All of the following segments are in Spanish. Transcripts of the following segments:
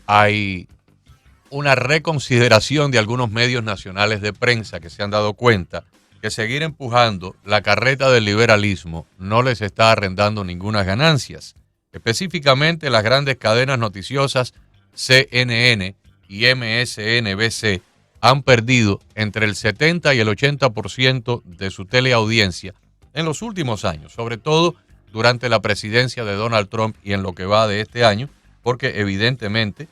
hay una reconsideración de algunos medios nacionales de prensa que se han dado cuenta que seguir empujando la carreta del liberalismo no les está arrendando ninguna ganancias. Específicamente las grandes cadenas noticiosas CNN y MSNBC han perdido entre el 70 y el 80% de su teleaudiencia en los últimos años, sobre todo durante la presidencia de Donald Trump y en lo que va de este año, porque evidentemente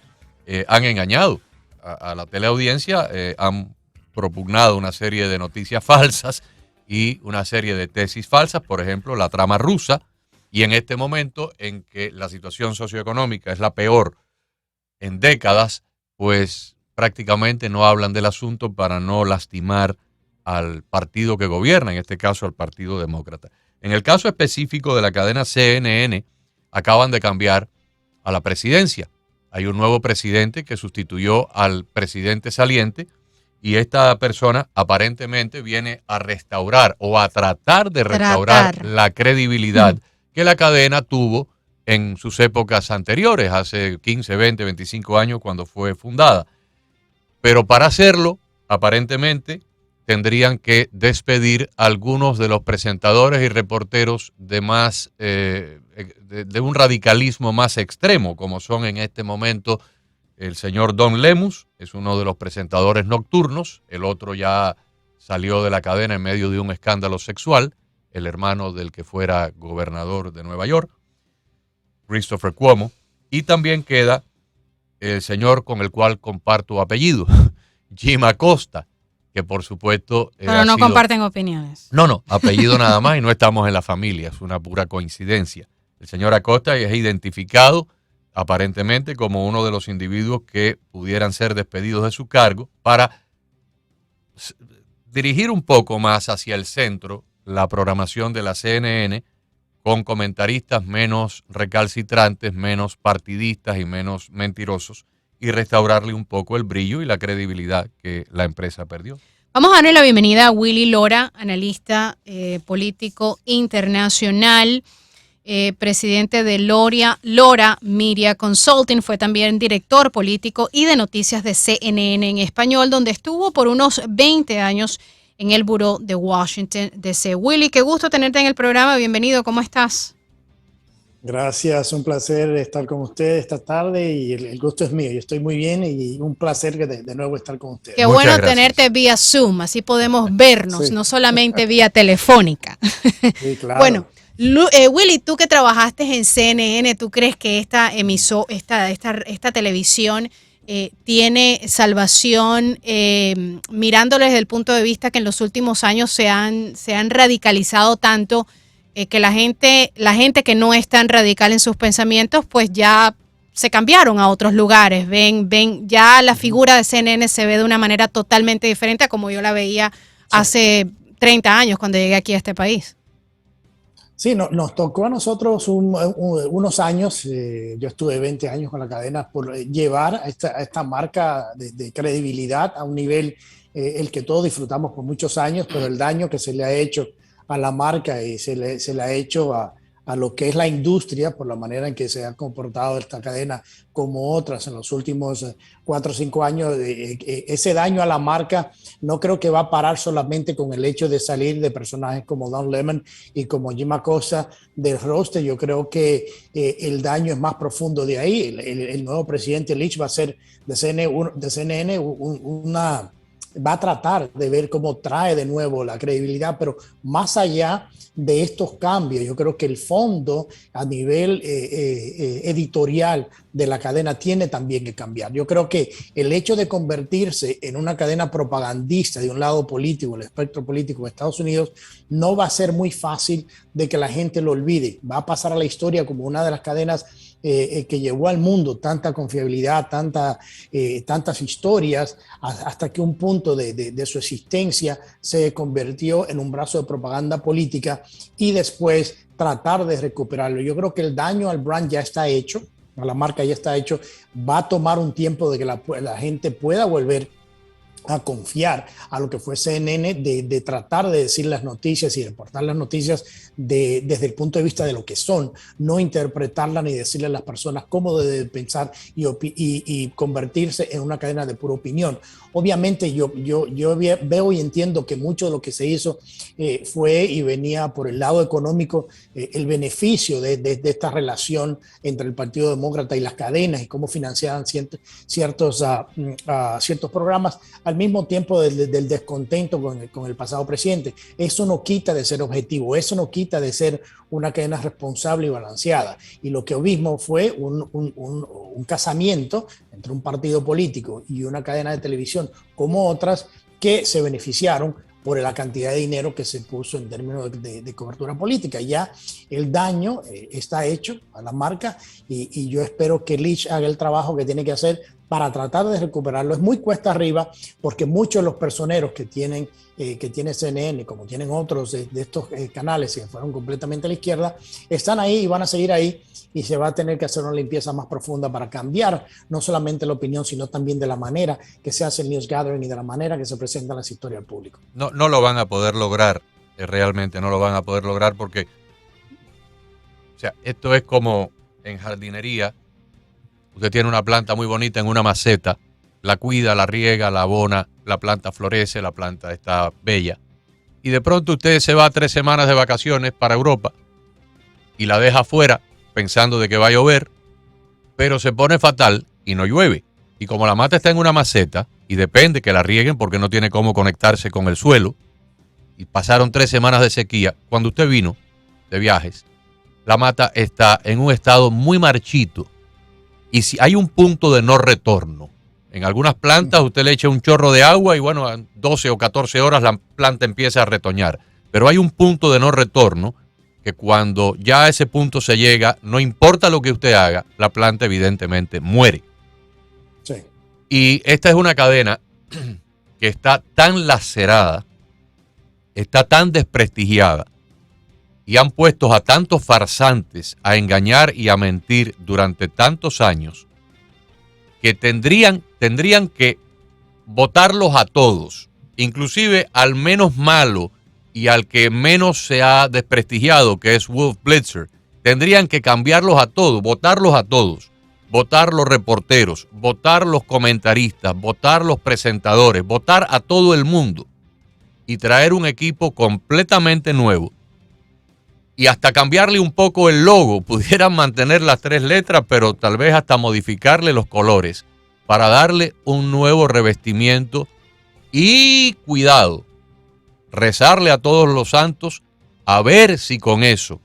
han engañado a la teleaudiencia, han propugnado una serie de noticias falsas y una serie de tesis falsas, por ejemplo, la trama rusa, y en este momento en que la situación socioeconómica es la peor en décadas, pues prácticamente no hablan del asunto para no lastimar al partido que gobierna, en este caso al Partido Demócrata. En el caso específico de la cadena CNN, acaban de cambiar a la presidencia. Hay un nuevo presidente que sustituyó al presidente saliente y esta persona aparentemente viene a restaurar o a tratar de restaurar la credibilidad que la cadena tuvo en sus épocas anteriores, hace 15, 20, 25 años cuando fue fundada. Pero para hacerlo, aparentemente, tendrían que despedir a algunos de los presentadores y reporteros de un radicalismo más extremo, como son en este momento el señor Don Lemus, es uno de los presentadores nocturnos, el otro ya salió de la cadena en medio de un escándalo sexual, el hermano del que fuera gobernador de Nueva York, Christopher Cuomo, y también queda el señor con el cual comparto apellido, Jim Acosta, que por supuesto... Pero no comparten opiniones. No, apellido nada más y no estamos en la familia, es una pura coincidencia. El señor Acosta es identificado aparentemente como uno de los individuos que pudieran ser despedidos de su cargo para dirigir un poco más hacia el centro la programación de la CNN con comentaristas menos recalcitrantes, menos partidistas y menos mentirosos y restaurarle un poco el brillo y la credibilidad que la empresa perdió. Vamos a darle la bienvenida a Willy Lora, analista político internacional, presidente de Lora Media Consulting, fue también director político y de noticias de CNN en español, donde estuvo por unos 20 años en el Buró de Washington, D.C. Willy, qué gusto tenerte en el programa, bienvenido, ¿cómo estás? Gracias, un placer estar con ustedes esta tarde y el gusto es mío. Yo estoy muy bien y un placer de nuevo estar con ustedes. Qué bueno tenerte vía Zoom, así podemos vernos, sí. No solamente vía telefónica. Sí, claro. Bueno, Willy, tú que trabajaste en CNN, ¿tú crees que esta televisión tiene salvación, mirándolo desde el punto de vista que en los últimos años se han radicalizado tanto? Que la gente que no es tan radical en sus pensamientos, pues ya se cambiaron a otros lugares. Ven, ya la figura de CNN se ve de una manera totalmente diferente a como yo la veía hace 30 años cuando llegué aquí a este país. Sí, nos tocó a nosotros unos años, yo estuve 20 años con la cadena, por llevar a esta marca de credibilidad a un nivel el que todos disfrutamos por muchos años, pero el daño que se le ha hecho a la marca y se le ha hecho a lo que es la industria por la manera en que se ha comportado esta cadena como otras en los últimos 4 o 5 años. Ese daño a la marca no creo que va a parar solamente con el hecho de salir de personajes como Don Lemon y como Jim Acosta del roster. Yo creo que el daño es más profundo de ahí. El nuevo presidente Leach va a ser de CNN va a tratar de ver cómo trae de nuevo la credibilidad, pero más allá de estos cambios, yo creo que el fondo a nivel editorial de la cadena tiene también que cambiar. Yo creo que el hecho de convertirse en una cadena propagandista de un lado político, el espectro político de Estados Unidos, no va a ser muy fácil de que la gente lo olvide. Va a pasar a la historia como una de las cadenas que llevó al mundo tanta confiabilidad, tantas historias, hasta que un punto de su existencia se convirtió en un brazo de propaganda política y después tratar de recuperarlo. Yo creo que el daño al brand ya está hecho, a la marca ya está hecho, va a tomar un tiempo de que la gente pueda volver a confiar a lo que fue CNN de tratar de decir las noticias y reportar las noticias desde el punto de vista de lo que son, no interpretarlas ni decirle a las personas cómo deben pensar y convertirse en una cadena de pura opinión. Obviamente yo veo y entiendo que mucho de lo que se hizo fue y venía por el lado económico, el beneficio de esta relación entre el Partido Demócrata y las cadenas y cómo financiaban ciertos programas, al mismo tiempo del descontento con el pasado presidente. Eso no quita de ser objetivo, eso no quita de ser una cadena responsable y balanceada. Y lo que vimos fue un casamiento entre un partido político y una cadena de televisión como otras que se beneficiaron por la cantidad de dinero que se puso en términos de cobertura política. Ya el daño está hecho a la marca y yo espero que Leach haga el trabajo que tiene que hacer para tratar de recuperarlo. Es muy cuesta arriba porque muchos de los personeros que tiene CNN, como tienen otros de estos canales que fueron completamente a la izquierda, están ahí y van a seguir ahí, y se va a tener que hacer una limpieza más profunda para cambiar no solamente la opinión, sino también de la manera que se hace el news gathering y de la manera que se presentan las historias al público. No lo van a poder lograr, realmente no lo van a poder lograr porque, o sea, esto es como en jardinería. Usted tiene una planta muy bonita en una maceta, la cuida, la riega, la abona, la planta florece, la planta está bella. Y de pronto usted se va 3 semanas de vacaciones para Europa y la deja afuera pensando de que va a llover, pero se pone fatal y no llueve. Y como la mata está en una maceta y depende que la rieguen porque no tiene cómo conectarse con el suelo, y pasaron 3 semanas de sequía, cuando usted vino de viajes, la mata está en un estado muy marchito. Y si hay un punto de no retorno, en algunas plantas usted le echa un chorro de agua y bueno, en 12 o 14 horas la planta empieza a retoñar. Pero hay un punto de no retorno que cuando ya a ese punto se llega, no importa lo que usted haga, la planta evidentemente muere. Sí. Y esta es una cadena que está tan lacerada, está tan desprestigiada, y han puesto a tantos farsantes a engañar y a mentir durante tantos años, que tendrían que votarlos a todos, inclusive al menos malo y al que menos se ha desprestigiado, que es Wolf Blitzer. Tendrían que cambiarlos a todos, votarlos a todos, votar los reporteros, votar los comentaristas, votar los presentadores, votar a todo el mundo y traer un equipo completamente nuevo. Y hasta cambiarle un poco el logo, pudieran mantener las 3 letras, pero tal vez hasta modificarle los colores para darle un nuevo revestimiento. Y cuidado, rezarle a todos los santos a ver si con eso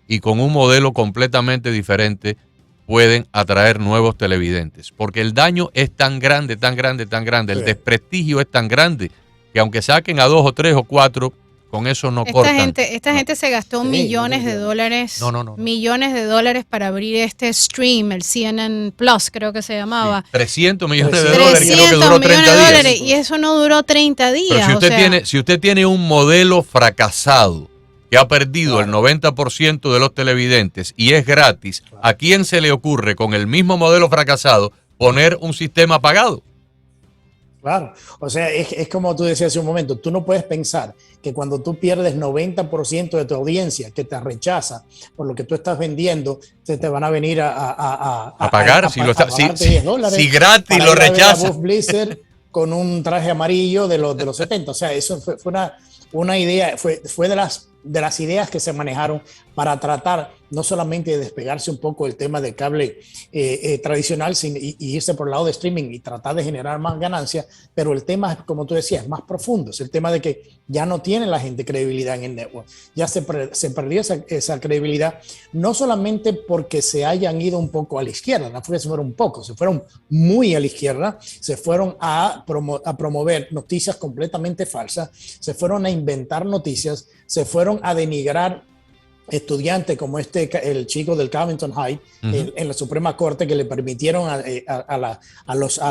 y con un modelo completamente diferente pueden atraer nuevos televidentes. Porque el daño es tan grande, tan grande, tan grande, el desprestigio es tan grande que aunque saquen a 2 o 3 o 4, con eso no cortan. Esta gente se gastó millones de dólares. Millones de dólares para abrir este stream, el CNN Plus, creo que se llamaba. Sí, 300 millones de dólares, creo que duró 30 días. Y eso no duró 30 días. Pero si usted tiene un modelo fracasado que ha perdido el 90% de los televidentes y es gratis, ¿a quién se le ocurre con el mismo modelo fracasado poner un sistema pagado? Claro, o sea, es como tú decías hace un momento, tú no puedes pensar que cuando tú pierdes 90% de tu audiencia que te rechaza por lo que tú estás vendiendo, te van a venir a pagar, si gratis lo rechaza. Wolf Blitzer con un traje amarillo de los 70, o sea, eso fue una idea, fue de las ideas que se manejaron para tratar no solamente de despegarse un poco del tema del cable tradicional y irse por el lado de streaming y tratar de generar más ganancias, pero el tema, como tú decías, es más profundo. Es el tema de que ya no tiene la gente credibilidad en el network. Ya se perdió esa credibilidad, no solamente porque se hayan ido un poco a la izquierda, no fue que se fueron un poco, se fueron muy a la izquierda, se fueron a promover noticias completamente falsas, se fueron a inventar noticias, se fueron a denigrar estudiantes como el chico del Covington High en la Suprema Corte, que le permitieron a los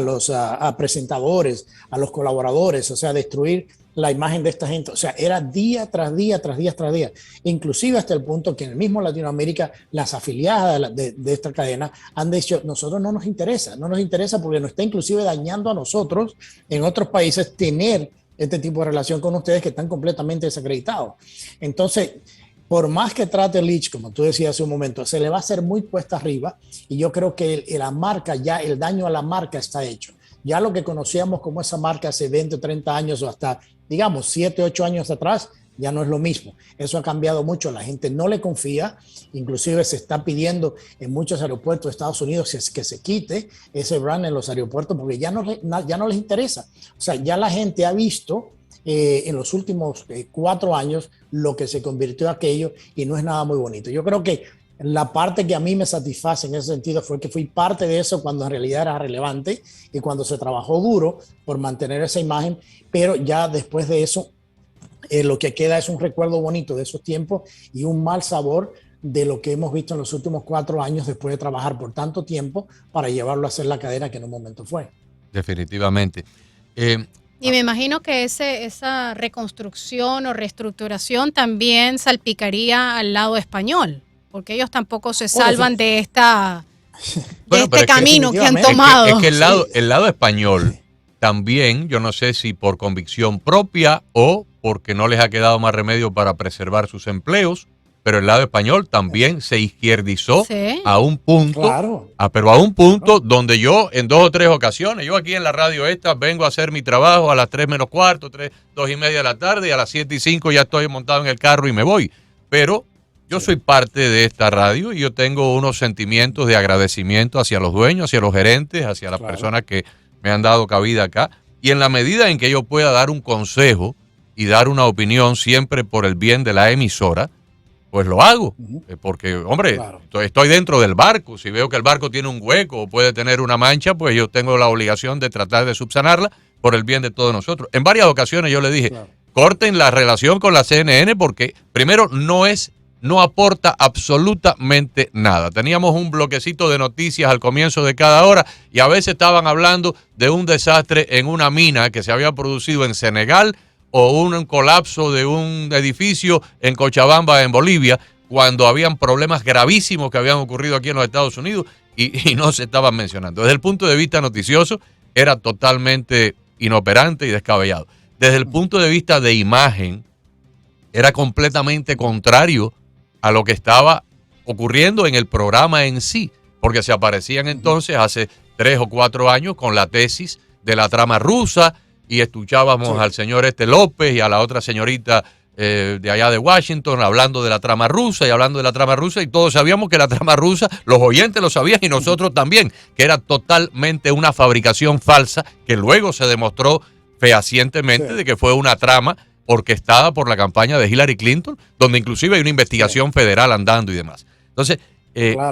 presentadores, a los colaboradores, o sea, destruir la imagen de esta gente. O sea, era día tras día, tras día, tras día. Inclusive hasta el punto que en el mismo Latinoamérica, las afiliadas de esta cadena han dicho, nosotros no nos interesa porque nos está inclusive dañando a nosotros en otros países tener este tipo de relación con ustedes que están completamente desacreditados. Entonces, por más que trate Leach, como tú decías hace un momento, se le va a hacer muy cuesta arriba y yo creo que la marca, ya el daño a la marca está hecho. Ya lo que conocíamos como esa marca hace 20 o 30 años o hasta, digamos, 7, 8 años atrás, ya no es lo mismo. Eso ha cambiado mucho, la gente no le confía, inclusive se está pidiendo en muchos aeropuertos de Estados Unidos que se quite ese brand en los aeropuertos porque ya no les interesa. O sea, ya la gente ha visto en los últimos 4 años lo que se convirtió aquello y no es nada muy bonito. Yo creo que la parte que a mí me satisface en ese sentido fue que fui parte de eso cuando en realidad era relevante y cuando se trabajó duro por mantener esa imagen, pero ya después de eso lo que queda es un recuerdo bonito de esos tiempos y un mal sabor de lo que hemos visto en los últimos 4 años después de trabajar por tanto tiempo para llevarlo a ser la cadena que en un momento fue. Definitivamente. Y me imagino que esa reconstrucción o reestructuración también salpicaría al lado español, porque ellos tampoco se salvan de este camino que han tomado. Es que el lado español también, yo no sé si por convicción propia o porque no les ha quedado más remedio para preservar sus empleos, pero el lado español también se izquierdizó a un punto, claro. Pero a un punto donde yo en 2 o 3 ocasiones, yo aquí en la radio vengo a hacer mi trabajo a las 3 menos cuarto, 2:30 de la tarde y a las 7:05 ya estoy montado en el carro y me voy. Pero yo soy parte de esta radio y yo tengo unos sentimientos de agradecimiento hacia los dueños, hacia los gerentes, hacia las personas que me han dado cabida acá. Y en la medida en que yo pueda dar un consejo y dar una opinión siempre por el bien de la emisora, pues lo hago, porque, hombre, estoy dentro del barco. Si veo que el barco tiene un hueco o puede tener una mancha, pues yo tengo la obligación de tratar de subsanarla por el bien de todos nosotros. En varias ocasiones yo le dije, corten la relación con la CNN porque, primero, no aporta absolutamente nada. Teníamos un bloquecito de noticias al comienzo de cada hora y a veces estaban hablando de un desastre en una mina que se había producido en Senegal o un colapso de un edificio en Cochabamba, en Bolivia, cuando habían problemas gravísimos que habían ocurrido aquí en los Estados Unidos y no se estaban mencionando. Desde el punto de vista noticioso, era totalmente inoperante y descabellado. Desde el punto de vista de imagen, era completamente contrario a lo que estaba ocurriendo en el programa en sí, porque se aparecían entonces hace 3 o 4 años con la tesis de la trama rusa, y escuchábamos al señor López y a la otra señorita de allá de Washington hablando de la trama rusa y todos sabíamos que la trama rusa, los oyentes lo sabían y nosotros también, que era totalmente una fabricación falsa que luego se demostró fehacientemente de que fue una trama orquestada por la campaña de Hillary Clinton, donde inclusive hay una investigación federal andando y demás. Entonces,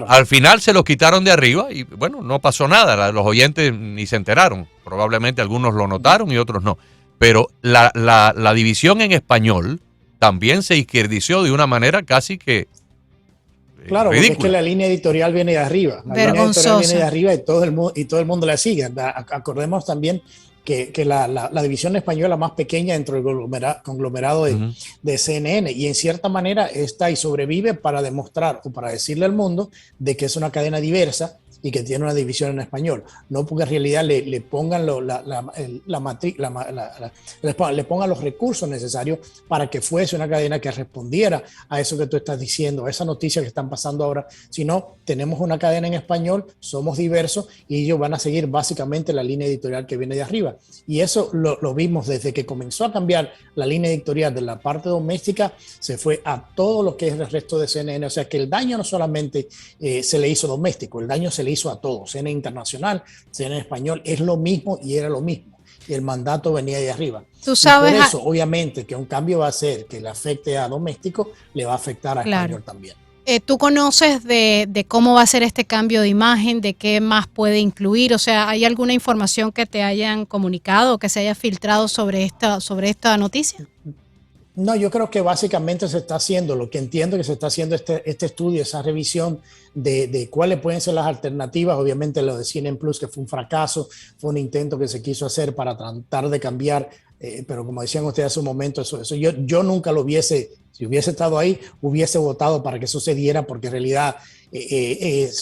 al final se los quitaron de arriba y bueno, no pasó nada, los oyentes ni se enteraron, probablemente algunos lo notaron y otros no, pero la división en español también se izquierdizó de una manera casi que claro, porque es que la línea editorial viene de arriba, la línea editorial viene de arriba y todo el mundo la sigue. Acordemos también que la división española más pequeña dentro del conglomerado de CNN, y en cierta manera está y sobrevive para demostrar o para decirle al mundo de que es una cadena diversa y que tiene una división en español, no porque en realidad le pongan le pongan los recursos necesarios para que fuese una cadena que respondiera a eso que tú estás diciendo, a esa noticia que están pasando ahora, sino tenemos una cadena en español, somos diversos y ellos van a seguir básicamente la línea editorial que viene de arriba. Y eso lo vimos desde que comenzó a cambiar la línea editorial de la parte doméstica, se fue a todo lo que es el resto de CNN, o sea que el daño no solamente se le hizo doméstico, el daño se le hizo a todos, CNN internacional, CNN español, es lo mismo y era lo mismo. Y el mandato venía de arriba. Tú sabes, y por eso, obviamente, que un cambio va a ser que le afecte a doméstico, le va a afectar a español también. ¿Tú conoces de cómo va a ser este cambio de imagen, de qué más puede incluir? O sea, ¿hay alguna información que te hayan comunicado o que se haya filtrado sobre esta noticia? No, yo creo que básicamente se está haciendo, lo que entiendo que se está haciendo este estudio, esa revisión de cuáles pueden ser las alternativas. Obviamente lo de CNN Plus, que fue un fracaso, fue un intento que se quiso hacer para tratar de cambiar, pero como decían ustedes hace un momento, eso yo nunca lo hubiese, si hubiese estado ahí, hubiese votado para que eso se diera, porque en realidad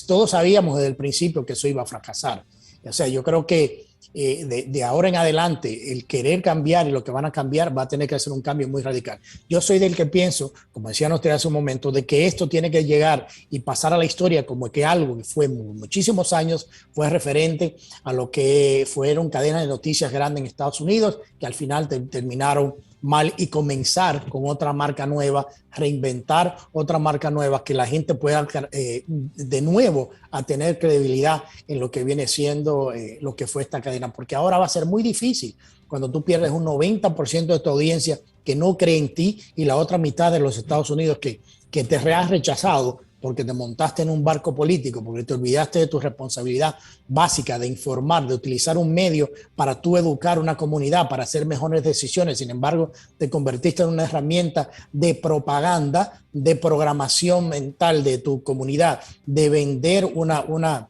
todos sabíamos desde el principio que eso iba a fracasar. O sea, yo creo que de ahora en adelante, el querer cambiar y lo que van a cambiar va a tener que hacer un cambio muy radical. Yo soy del que pienso, como decían ustedes hace un momento, de que esto tiene que llegar y pasar a la historia como que algo que fue muchísimos años, fue referente a lo que fueron cadenas de noticias grandes en Estados Unidos, que al final terminaron mal, y comenzar con otra marca nueva, reinventar otra marca nueva, que la gente pueda de nuevo a tener credibilidad en lo que viene siendo lo que fue esta cadena, porque ahora va a ser muy difícil cuando tú pierdes un 90% de tu audiencia que no cree en ti, y la otra mitad de los Estados Unidos que te has rechazado porque te montaste en un barco político, porque te olvidaste de tu responsabilidad básica de informar, de utilizar un medio para tú educar una comunidad, para hacer mejores decisiones. Sin embargo, te convertiste en una herramienta de propaganda, de programación mental de tu comunidad, de vender una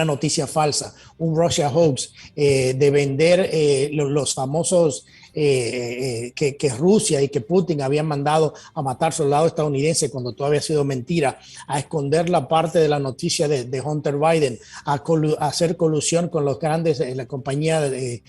noticia falsa, un Russia hoax, de vender los famosos que Rusia y que Putin habían mandado a matar soldados estadounidenses cuando todo había sido mentira, a esconder la parte de la noticia de Hunter Biden, a hacer colusión con los grandes, la compañía de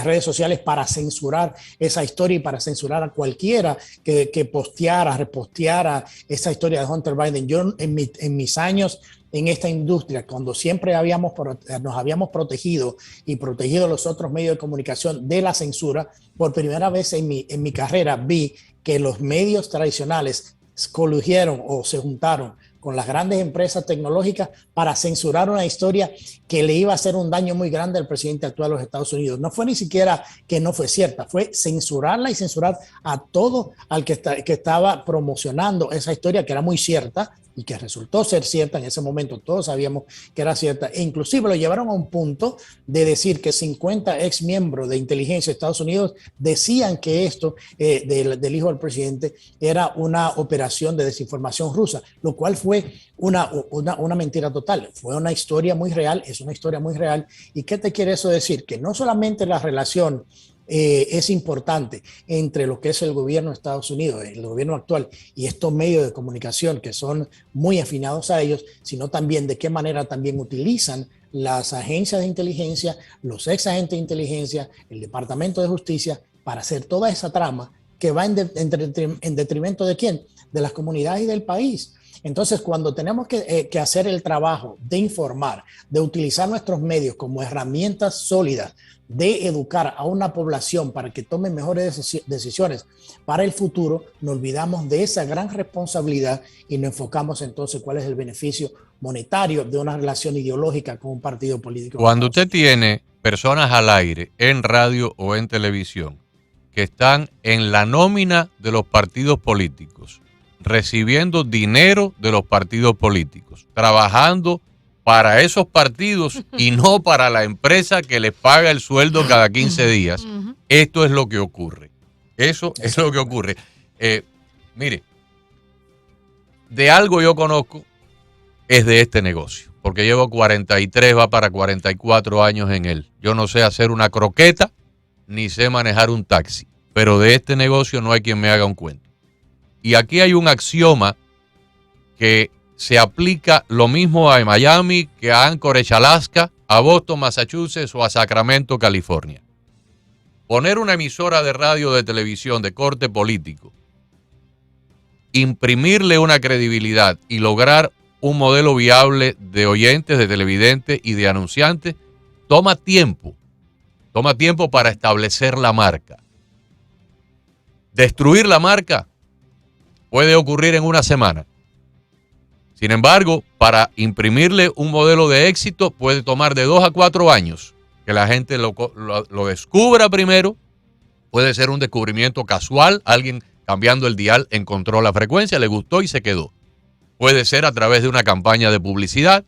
redes sociales para censurar esa historia y para censurar a cualquiera que posteara, reposteara esa historia de Hunter Biden. Yo en mis años en esta industria, cuando siempre nos habíamos protegido y protegido los otros medios de comunicación de la censura, por primera vez en mi carrera vi que los medios tradicionales colugieron o se juntaron con las grandes empresas tecnológicas para censurar una historia que le iba a hacer un daño muy grande al presidente actual de los Estados Unidos. No fue ni siquiera que no fue cierta, fue censurarla y censurar a todo al que estaba promocionando esa historia, que era muy cierta y que resultó ser cierta en ese momento. Todos sabíamos que era cierta, e inclusive lo llevaron a un punto de decir que 50 ex miembros de inteligencia de Estados Unidos decían que esto del hijo del presidente era una operación de desinformación rusa, lo cual fue una mentira total. Fue una historia muy real, es una historia muy real. ¿Y qué te quiere eso decir? Que no solamente la relación es importante entre lo que es el gobierno de Estados Unidos, el gobierno actual, y estos medios de comunicación que son muy afinados a ellos, sino también de qué manera también utilizan las agencias de inteligencia, los ex agentes de inteligencia, el Departamento de Justicia, para hacer toda esa trama que va en detrimento de quién, de las comunidades y del país. Entonces, cuando tenemos que hacer el trabajo de informar, de utilizar nuestros medios como herramientas sólidas, de educar a una población para que tome mejores decisiones para el futuro, nos olvidamos de esa gran responsabilidad y nos enfocamos entonces cuál es el beneficio monetario de una relación ideológica con un partido político. Cuando usted tiene personas al aire, en radio o en televisión, que están en la nómina de los partidos políticos, recibiendo dinero de los partidos políticos, trabajando para esos partidos y no para la empresa que les paga el sueldo cada 15 días, esto es lo que ocurre. Eso es lo que ocurre. Mire, de algo yo conozco es de este negocio, porque llevo 43, va para 44 años en él. Yo no sé hacer una croqueta, ni sé manejar un taxi, pero de este negocio no hay quien me haga un cuento. Y aquí hay un axioma que se aplica lo mismo a Miami que a Anchorage, Alaska, a Boston, Massachusetts o a Sacramento, California. Poner una emisora de radio o de televisión de corte político, imprimirle una credibilidad y lograr un modelo viable de oyentes, de televidentes y de anunciantes, toma tiempo para establecer la marca. Destruir la marca puede ocurrir en una semana. Sin embargo, para imprimirle un modelo de éxito puede tomar de 2 a 4 años que la gente lo descubra primero. Puede ser un descubrimiento casual, alguien cambiando el dial encontró la frecuencia, le gustó y se quedó. Puede ser a través de una campaña de publicidad,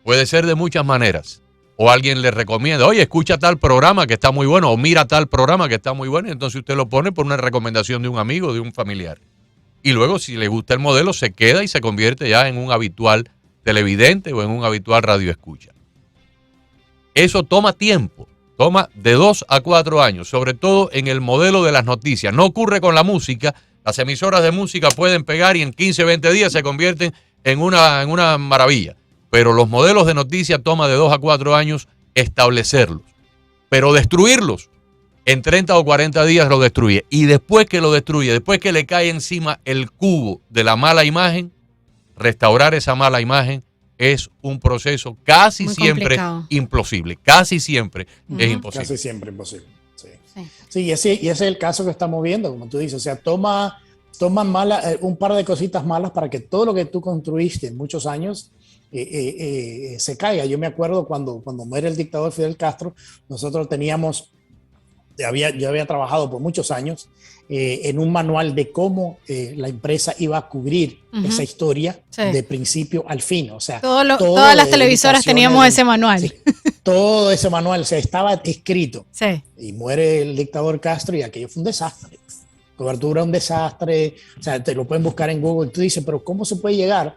puede ser de muchas maneras. o alguien le recomienda, oye, escucha tal programa que está muy bueno, o mira tal programa que está muy bueno, y entonces usted lo pone por una recomendación de un amigo, de un familiar. Y luego, si le gusta el modelo, se queda y se convierte ya en un habitual televidente o en un habitual radioescucha. Eso toma tiempo, toma de 2 a 4 años, sobre todo en el modelo de las noticias. No ocurre con la música. Las emisoras de música pueden pegar y en 15, 20 días se convierten en una maravilla. Pero los modelos de noticias toma de 2 a 4 años establecerlos. Pero destruirlos, en 30 o 40 días lo destruye. Y después que lo destruye, después que le cae encima el cubo de la mala imagen, restaurar esa mala imagen es un proceso casi muy siempre complicado. imposible. Casi siempre es imposible. Casi siempre imposible. Sí, y ese es el caso que estamos viendo, como tú dices. O sea, toma un par de cositas malas para que todo lo que tú construiste en muchos años se caiga. Yo me acuerdo cuando muere el dictador Fidel Castro, nosotros teníamos, yo había trabajado por muchos años en un manual de cómo la empresa iba a cubrir esa historia de principio al fin. O sea, todas las televisoras teníamos ese manual. Sí, todo ese manual, o sea, estaba escrito. Sí. Y muere el dictador Castro y aquello fue un desastre. Cobertura un desastre. O sea, te lo pueden buscar en Google. Tú dices, pero ¿cómo se puede llegar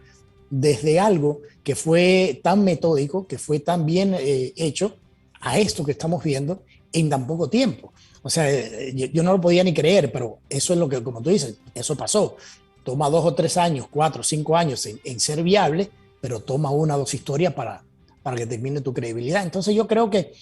desde algo que fue tan metódico, que fue tan bien hecho, a esto que estamos viendo en tan poco tiempo? O sea, yo no lo podía ni creer, pero eso es lo que, como tú dices, eso pasó. Toma 2 o 3 años, 4 o 5 años en ser viable, pero toma 1 o 2 historias para que termine tu credibilidad. Entonces yo creo que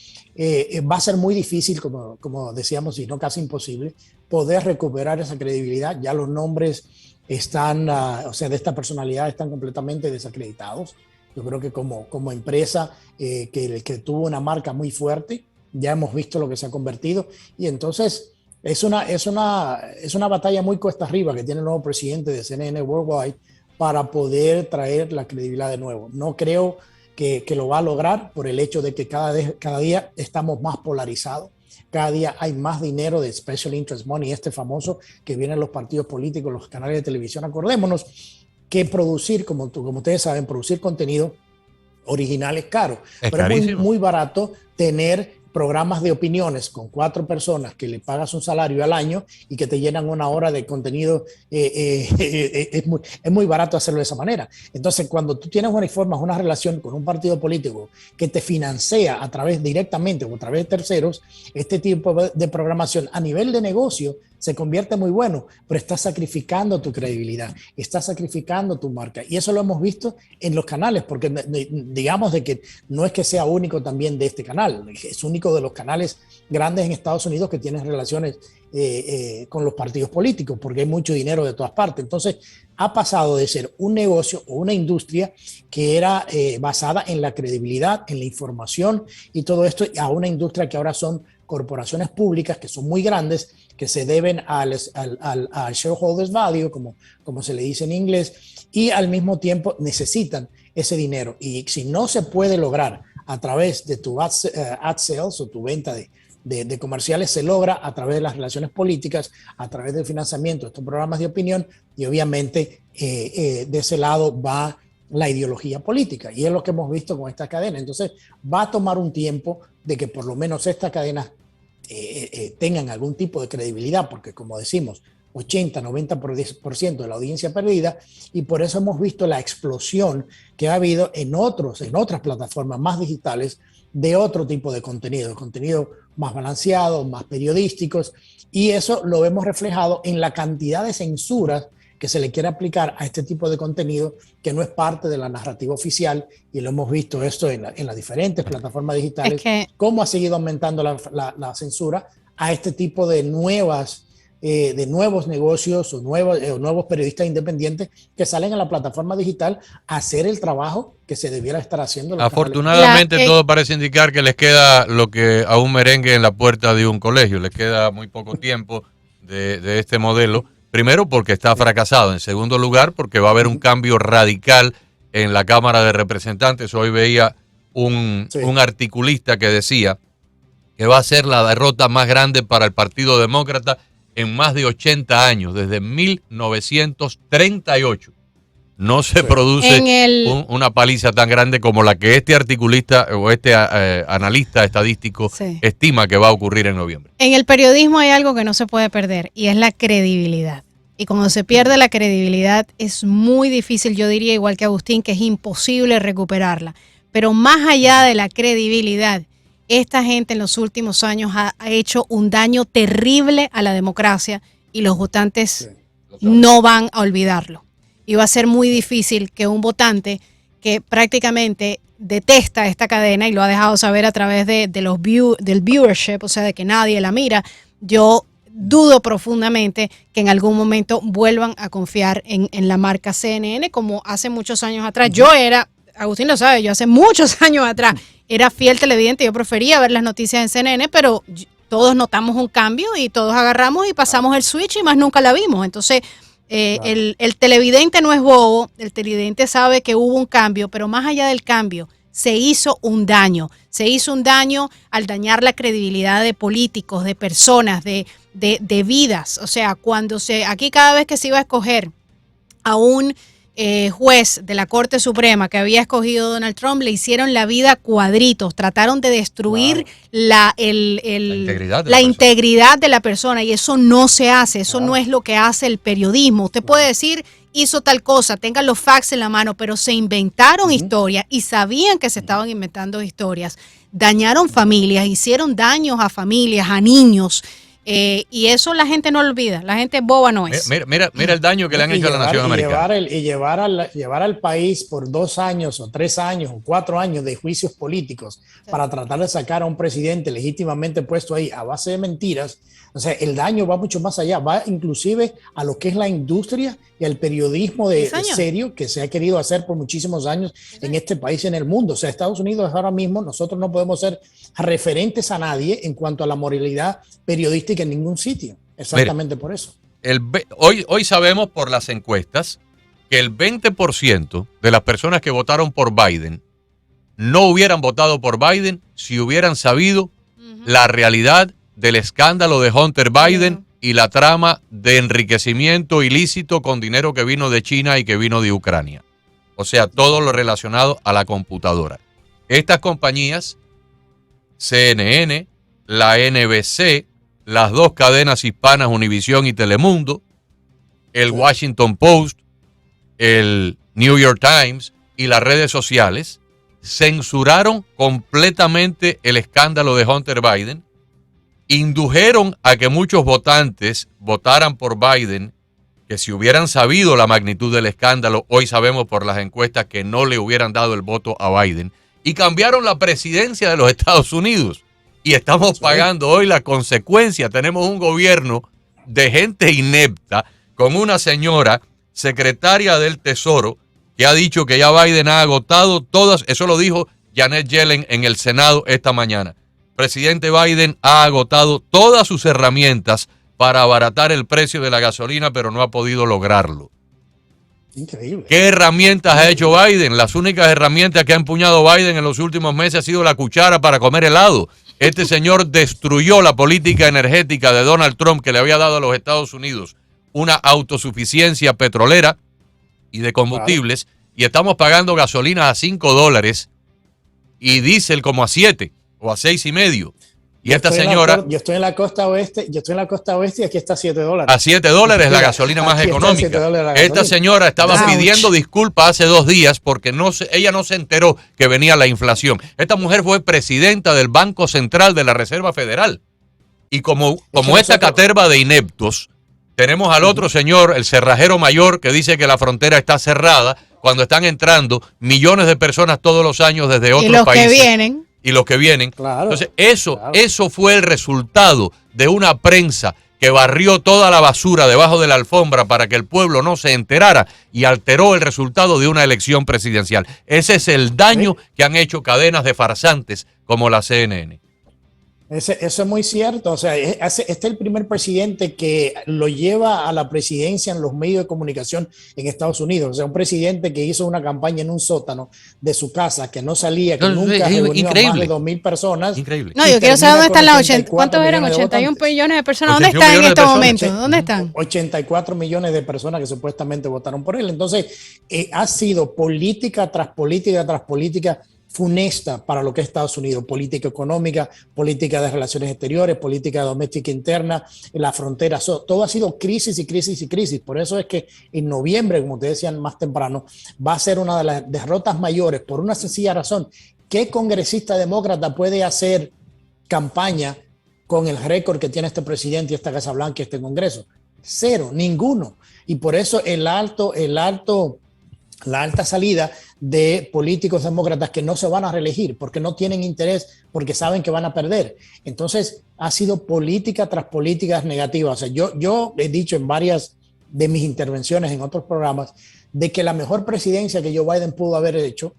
va a ser muy difícil, como decíamos, y no casi imposible, poder recuperar esa credibilidad. Ya los nombres están, o sea, de esta personalidad están completamente desacreditados. Yo creo que como empresa que tuvo una marca muy fuerte, ya hemos visto lo que se ha convertido, y entonces es una batalla muy cuesta arriba que tiene el nuevo presidente de CNN Worldwide para poder traer la credibilidad de nuevo. No creo que lo va a lograr por el hecho de que cada día estamos más polarizados, cada día hay más dinero de Special Interest Money, famoso que viene en los partidos políticos, los canales de televisión. Acordémonos que producir, como ustedes saben, producir contenido original es caro, pero es muy barato tener programas de opiniones con 4 personas que le pagas un salario al año y que te llenan 1 hora de contenido. Es muy barato hacerlo de esa manera. Entonces, cuando tú tienes formas una relación con un partido político que te financia directamente o a través de terceros, este tipo de programación a nivel de negocio se convierte muy bueno, pero estás sacrificando tu credibilidad, estás sacrificando tu marca. Y eso lo hemos visto en los canales, porque digamos de que no es que sea único también de este canal, es único de los canales grandes en Estados Unidos que tienen relaciones con los partidos políticos, porque hay mucho dinero de todas partes. Entonces, ha pasado de ser un negocio o una industria que era basada en la credibilidad, en la información y todo esto, a una industria que ahora son corporaciones públicas que son muy grandes, que se deben al shareholders value, como se le dice en inglés, y al mismo tiempo necesitan ese dinero. Y si no se puede lograr a través de tu ad sales o tu venta de comerciales, se logra a través de las relaciones políticas, a través del financiamiento de estos programas de opinión, y obviamente de ese lado va la ideología política, y es lo que hemos visto con esta cadena. Entonces va a tomar un tiempo de que por lo menos estas cadenas tengan algún tipo de credibilidad, porque como decimos, 80-90% de la audiencia perdida, y por eso hemos visto la explosión que ha habido en otras plataformas más digitales de otro tipo de contenido más balanceado, más periodísticos, y eso lo vemos reflejado en la cantidad de censuras que se le quiere aplicar a este tipo de contenido que no es parte de la narrativa oficial, y lo hemos visto esto en las diferentes plataformas digitales, cómo ha seguido aumentando la censura a este tipo de nuevos negocios o nuevos periodistas independientes que salen a la plataforma digital a hacer el trabajo que se debiera estar haciendo. Afortunadamente todo parece indicar que les queda lo que a un merengue en la puerta de un colegio, les queda muy poco tiempo de este modelo. Primero, porque está fracasado. En segundo lugar, porque va a haber un cambio radical en la Cámara de Representantes. Hoy veía un articulista que decía que va a ser la derrota más grande para el Partido Demócrata en más de 80 años, desde 1938. no se produce una paliza tan grande como la que este articulista o este analista estadístico estima que va a ocurrir en noviembre. En el periodismo hay algo que no se puede perder y es la credibilidad. Y cuando se pierde la credibilidad es muy difícil, yo diría igual que Agustín, que es imposible recuperarla. Pero más allá de la credibilidad, esta gente en los últimos años ha hecho un daño terrible a la democracia y los votantes no van a olvidarlo. Y va a ser muy difícil que un votante que prácticamente detesta esta cadena y lo ha dejado saber a través del viewership, o sea, de que nadie la mira, yo dudo profundamente que en algún momento vuelvan a confiar en la marca CNN como hace muchos años atrás. Yo era, Agustín lo sabe, yo hace muchos años atrás era fiel televidente, yo prefería ver las noticias en CNN, pero todos notamos un cambio y todos agarramos y pasamos el switch y más nunca la vimos. Entonces, el televidente no es bobo, el televidente sabe que hubo un cambio, pero más allá del cambio, se hizo un daño. Se hizo un daño al dañar la credibilidad de políticos, de personas, de vidas. O sea, aquí cada vez que se iba a escoger a un juez de la Corte Suprema que había escogido Donald Trump, le hicieron la vida cuadritos, trataron de destruir la integridad de la persona y eso no se hace, eso no es lo que hace el periodismo. Usted puede decir, hizo tal cosa, tengan los facts en la mano, pero se inventaron historias y sabían que se estaban inventando historias, dañaron familias, hicieron daños a familias, a niños. Y eso la gente no lo olvida, la gente boba no es. Mira el daño que le han hecho a la nación americana. Llevar al país por 2 años o 3 años o 4 años de juicios políticos para tratar de sacar a un presidente legítimamente puesto ahí a base de mentiras. O sea, el daño va mucho más allá, va inclusive a lo que es la industria y al periodismo de serio que se ha querido hacer por muchísimos años en este país y en el mundo. O sea, Estados Unidos ahora mismo, nosotros no podemos ser referentes a nadie en cuanto a la moralidad periodística en ningún sitio. Exactamente. Mira, por eso. Hoy sabemos por las encuestas que el 20% de las personas que votaron por Biden no hubieran votado por Biden si hubieran sabido la realidad del escándalo de Hunter Biden y la trama de enriquecimiento ilícito con dinero que vino de China y que vino de Ucrania. O sea, todo lo relacionado a la computadora. Estas compañías, CNN, la NBC, las 2 cadenas hispanas, Univisión y Telemundo, el Washington Post, el New York Times y las redes sociales, censuraron completamente el escándalo de Hunter Biden, indujeron a que muchos votantes votaran por Biden, que si hubieran sabido la magnitud del escándalo, hoy sabemos por las encuestas que no le hubieran dado el voto a Biden, y cambiaron la presidencia de los Estados Unidos. Y estamos pagando hoy la consecuencia. Tenemos un gobierno de gente inepta, con una señora secretaria del Tesoro que ha dicho que ya Biden ha agotado todas, eso lo dijo Janet Yellen en el Senado esta mañana. Presidente Biden ha agotado todas sus herramientas para abaratar el precio de la gasolina, pero no ha podido lograrlo. Increíble. ¿Qué herramientas ha hecho Biden? Las únicas herramientas que ha empuñado Biden en los últimos meses ha sido la cuchara para comer helado. Este señor destruyó la política energética de Donald Trump que le había dado a los Estados Unidos una autosuficiencia petrolera y de combustibles, y estamos pagando gasolina a $5 y diésel como a 7 o a 6.5. Y esta señora... Yo estoy en la costa oeste y aquí está a $7. A $7 la gasolina más económica. Esta señora estaba pidiendo disculpas hace 2 días porque ella no se enteró que venía la inflación. Esta mujer fue presidenta del Banco Central de la Reserva Federal. Y como esta caterva de ineptos, tenemos al otro señor, el cerrajero mayor, que dice que la frontera está cerrada cuando están entrando millones de personas todos los años desde otros países. Y los que vienen. Claro, entonces, eso fue el resultado de una prensa que barrió toda la basura debajo de la alfombra para que el pueblo no se enterara y alteró el resultado de una elección presidencial. Ese es el daño que han hecho cadenas de farsantes como la CNN. Eso es muy cierto. O sea, este es el primer presidente que lo lleva a la presidencia en los medios de comunicación en Estados Unidos. O sea, un presidente que hizo una campaña en un sótano de su casa, que no salía, que No, nunca es reunió a más increíble. de 2,000 personas. Increíble. No, Y yo quiero saber dónde están las 84 ¿cuántos eran? millones de 81 votantes. millones de personas. ¿Dónde 81 están en millones de este personas. momento? ¿Dónde están? 84 millones de personas que supuestamente votaron por él. Entonces, ha sido política tras política tras política funesta para lo que es Estados Unidos, política económica, política de relaciones exteriores, política doméstica interna, la frontera, todo ha sido crisis y crisis y crisis. Por eso es que en noviembre, como te decían más temprano, va a ser una de las derrotas mayores por una sencilla razón. ¿Qué congresista demócrata puede hacer campaña con el récord que tiene este presidente y esta Casa Blanca y este Congreso? Cero, ninguno. Y por eso la alta salida de políticos demócratas que no se van a reelegir porque no tienen interés, porque saben que van a perder. Entonces, ha sido política tras políticas negativas. O sea, yo he dicho en varias de mis intervenciones en otros programas de que la mejor presidencia que Joe Biden pudo haber hecho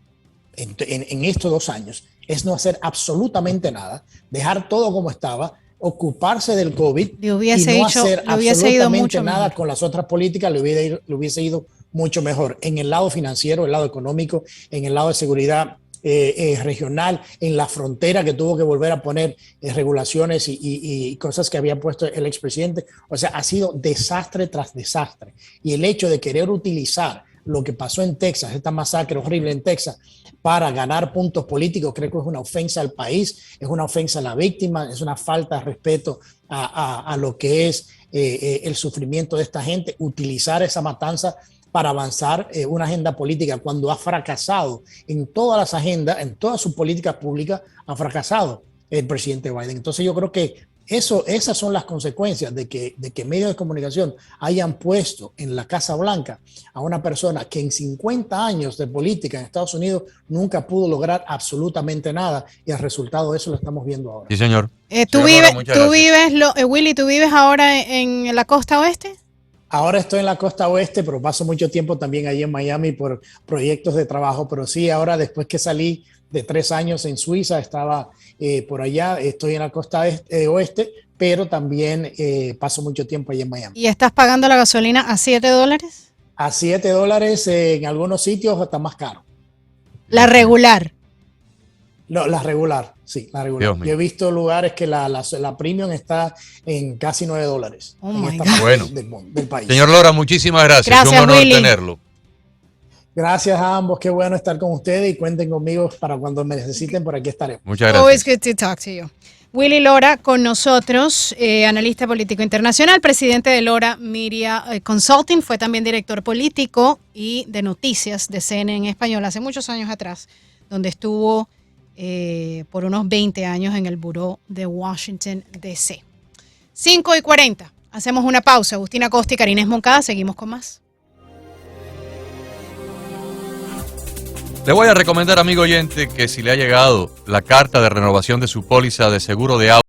en estos 2 años es no hacer absolutamente nada, dejar todo como estaba, ocuparse del COVID y no hacer absolutamente nada con las otras políticas, le hubiese ido mucho mejor en el lado financiero, el lado económico, en el lado de seguridad regional, en la frontera que tuvo que volver a poner regulaciones y cosas que había puesto el expresidente. O sea, ha sido desastre tras desastre. Y el hecho de querer utilizar lo que pasó en Texas, esta masacre horrible en Texas, para ganar puntos políticos, creo que es una ofensa al país, es una ofensa a la víctima, es una falta de respeto a lo que es el sufrimiento de esta gente, utilizar esa matanza para avanzar una agenda política cuando ha fracasado en todas las agendas, en todas sus políticas públicas, ha fracasado el presidente Biden. Entonces yo creo que esas son las consecuencias de que medios de comunicación hayan puesto en la Casa Blanca a una persona que en 50 años de política en Estados Unidos nunca pudo lograr absolutamente nada, y el resultado de eso lo estamos viendo ahora. Sí, señor. Willy, ¿tú vives ahora en la costa oeste? Ahora estoy en la costa oeste, pero paso mucho tiempo también allí en Miami por proyectos de trabajo. Pero sí, ahora después que salí de 3 años en Suiza, estaba por allá, estoy en la costa oeste, pero también paso mucho tiempo allí en Miami. ¿Y estás pagando la gasolina a $7? A $7 en algunos sitios, hasta más caro. La regular. No, la regular, sí, la regular. Yo he visto lugares que la premium está en casi $9 en esta parte del país. Señor Lora, muchísimas gracias. Gracias, un honor Willy. tenerlo. Gracias a ambos, qué bueno estar con ustedes y cuenten conmigo para cuando me necesiten, por aquí estaremos. Muchas gracias. Always good to talk to you. Willy Lora con nosotros, analista político internacional, presidente de Lora Media Consulting, fue también director político y de noticias de CNN en español hace muchos años atrás, donde estuvo por unos 20 años en el buró de Washington, D.C. 5:40. Hacemos una pausa. Agustina Acosta y Karina Moncada. Seguimos con más. Le voy a recomendar, amigo oyente, que si le ha llegado la carta de renovación de su póliza de seguro de auto,